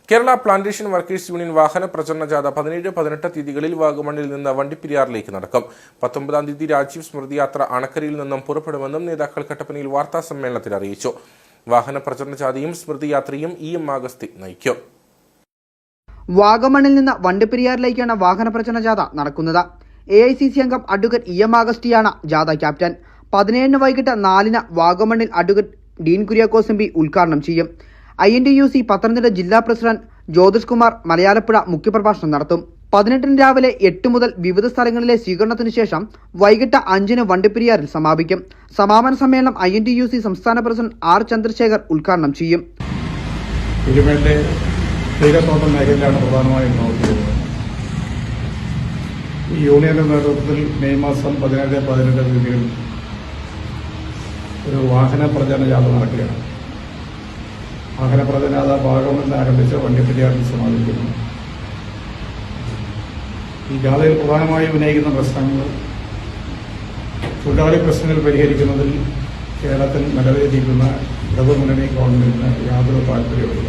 Kerala plantation workers union വാഹന പ്രചരണ ജാഥ 17-18 തീയതികളിൽ വാഗമണ്ണിൽ നിന്ന് വണ്ടിപ്പെരിയാറിലേക്ക് നടക്കും. 19-ാം തീയതി രാജീവ് സ്മൃതി യാത്ര അണക്കരയിൽ നിന്നും പുറപ്പെടുമെന്നും നേതാക്കൾ കട്ടപ്പനയിൽ വാർത്താ സമ്മേളനത്തിൽ അറിയിച്ചു. വാഹന പ്രചരണ ജാഥയും സ്മൃതി യാത്രയും EM ആഗസ്തി നയിക്കും. വാഗമണ്ണിൽ നിന്ന് വണ്ടിപ്പെരിയാറിലേക്കാണ് വാഹന പ്രചരണ ജാഥ നടക്കുന്നത്. AICC അംഗം അഡ്വക്കേറ്റ് EM ആഗസ്റ്റിയാണ് ജാഥ ക്യാപ്റ്റൻ. 17 വൈകിട്ട് 4 വാഗമണ്ണിൽ അഡ്വക്കേറ്റ് ഡീൻ കുര്യാക്കോസ് MP ഉദ്ഘാടനം ചെയ്യും. INTUC പത്തനംതിട്ട ജില്ലാ പ്രസിഡന്റ് ജ്യോതിഷ് കുമാർ മലയാലപ്പുഴ മുഖ്യപ്രഭാഷണം നടത്തും. 18 രാവിലെ 8 മുതൽ വിവിധ സ്ഥലങ്ങളിലെ സ്വീകരണത്തിനു ശേഷം വൈകിട്ട് 5 വണ്ടിപ്പെരിയാറിൽ സമാപിക്കും. സമാപന സമ്മേളനം INTUC സംസ്ഥാന പ്രസിഡന്റ് R ചന്ദ്രശേഖർ ഉദ്ഘാടനം ചെയ്യും. തീരത്തോട്ടം മേഖലയിലാണ് പ്രധാനമായും പ്രവർത്തിക്കുന്നത്. ഈ യൂണിയന്റെ നേതൃത്വത്തിൽ മെയ് മാസം 17-18 തീയതികളിൽ ഒരു വാഹന പ്രചരണ ജാഥ നടക്കുകയാണ്. വാഹന പ്രചരണ ജാഥ വാഗമണ്ണിൽ ആരംഭിച്ച് വണ്ടിപ്പെരിയാറിൽ സമാപിക്കുന്നു. ഈ ജാഥയിൽ പ്രധാനമായും ഉന്നയിക്കുന്ന പ്രശ്നങ്ങൾ തൊഴിലാളി പ്രശ്നങ്ങൾ പരിഹരിക്കുന്നതിൽ കേരളത്തിൽ നിലവിലിരിക്കുന്ന ഇടതുമുന്നണി ഗവൺമെന്റിന് യാതൊരു താല്പര്യമില്ല.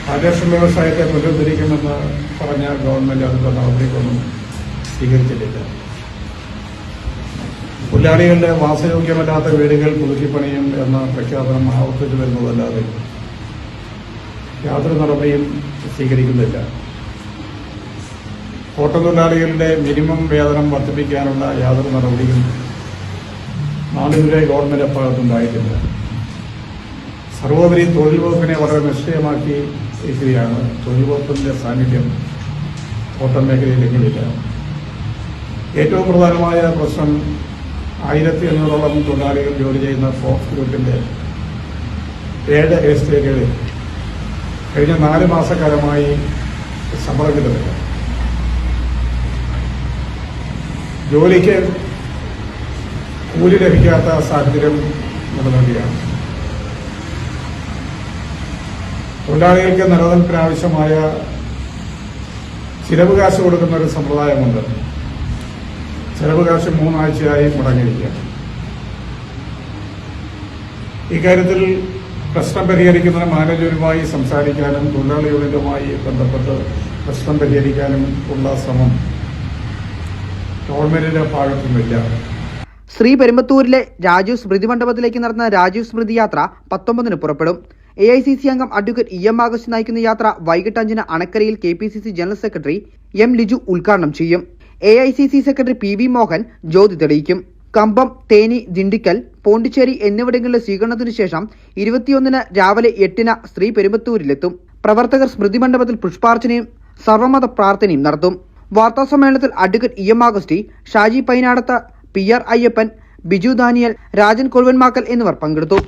പ്ലാന്റേഷൻ വ്യവസായത്തെ പുനരുദ്ധരിക്കുമെന്ന് പറഞ്ഞ ഗവൺമെന്റ് അതിന്റെ നടപടിക്കൊന്നും സ്വീകരിച്ചിട്ടില്ല. തൊഴിലാളികളുടെ വാസയോഗ്യമല്ലാത്ത വീടുകൾ പുതുക്കിപ്പണിയും എന്ന പ്രഖ്യാപനം ആവർത്തിച്ചു വരുന്നതല്ലാതെ യാതൊരു നടപടിയും സ്വീകരിക്കുന്നില്ല. ഓട്ടത്തൊഴിലാളികളുടെ മിനിമം വേതനം വർദ്ധിപ്പിക്കാനുള്ള യാതൊരു നടപടിയും നാളിതുവരെ ഗവൺമെന്റ് ഭാഗത്തുണ്ടായിട്ടില്ല. സർവോപരി തൊഴിൽ വകുപ്പിനെ വളരെ നിശ്ചയമാക്കി ഇരിക്കുകയാണ്. തൊഴിൽ വകുപ്പിന്റെ സാന്നിധ്യം ഓട്ടം മേഖലയിലെങ്കിലില്ല. ഏറ്റവും പ്രധാനമായ പ്രശ്നം 1500ഓളം തൊഴിലാളികൾ ജോലി ചെയ്യുന്ന ഫോക്സ് ഗ്രൂപ്പിന്റെ 7 എസ്റ്റേറ്റുകളിൽ കഴിഞ്ഞ 4 മാസക്കാലമായി ശമ്പളം കിട്ടുന്നില്ല. ജോലിക്ക് കൂലി ലഭിക്കാത്ത സാഹചര്യം നിലനിൽക്കുകയാണ്. തൊഴിലാളികൾക്ക് നിലനിൽപ്പിന് ആവശ്യമായ ചിലവ് കാശ് കൊടുക്കുന്ന ഒരു സമ്പ്രദായമുണ്ട്. ചിലവ് കാശ് 3 ആഴ്ചയായി മുടങ്ങിയിരിക്കുകയാണ്. ഇക്കാര്യത്തിൽ പ്രശ്നം പരിഹരിക്കുന്നതിന് മാനേജരുമായി സംസാരിക്കാനും തൊഴിലാളി യൂണിയനുമായി ബന്ധപ്പെട്ട് പ്രശ്നം പരിഹരിക്കാനും ഉള്ള ശ്രമം ഗവൺമെന്റിന്റെ ഭാഗത്തുനിന്നില്ല. ശ്രീ പെരുമ്പത്തൂരിലെ രാജീവ് സ്മൃതി മണ്ഡപത്തിലേക്ക് നടന്ന രാജീവ് സ്മൃതി യാത്ര 19 പുറപ്പെടും. AICC അംഗം അഡ്വക്കേറ്റ് EM ആഗസ്റ്റി നയിക്കുന്ന യാത്ര വൈകിട്ട് 5 അണക്കരയിൽ KPCC general secretary M Liju ഉദ്ഘാടനം ചെയ്യും. AICC സെക്രട്ടറി PV മോഹൻ ജ്യോതി തെളിയിക്കും. കമ്പം, തേനി, ദിണ്ടിക്കൽ, പോണ്ടിച്ചേരി എന്നിവിടങ്ങളിലെ സ്വീകരണത്തിനു ശേഷം 21 രാവിലെ 8 ശ്രീ പെരുമ്പത്തൂരിലെത്തും. പ്രവർത്തകർ സ്മൃതി മണ്ഡപത്തിൽ പുഷ്പാർച്ചനയും സർവമത പ്രാർത്ഥനയും നടത്തും. വാർത്താസമ്മേളനത്തിൽ advocate EM Augusti, Shaji Painadath, PR Ayyappan, Biju Daniel, Rajan Kozhuvanmakkal എന്നിവർ പങ്കെടുത്തു.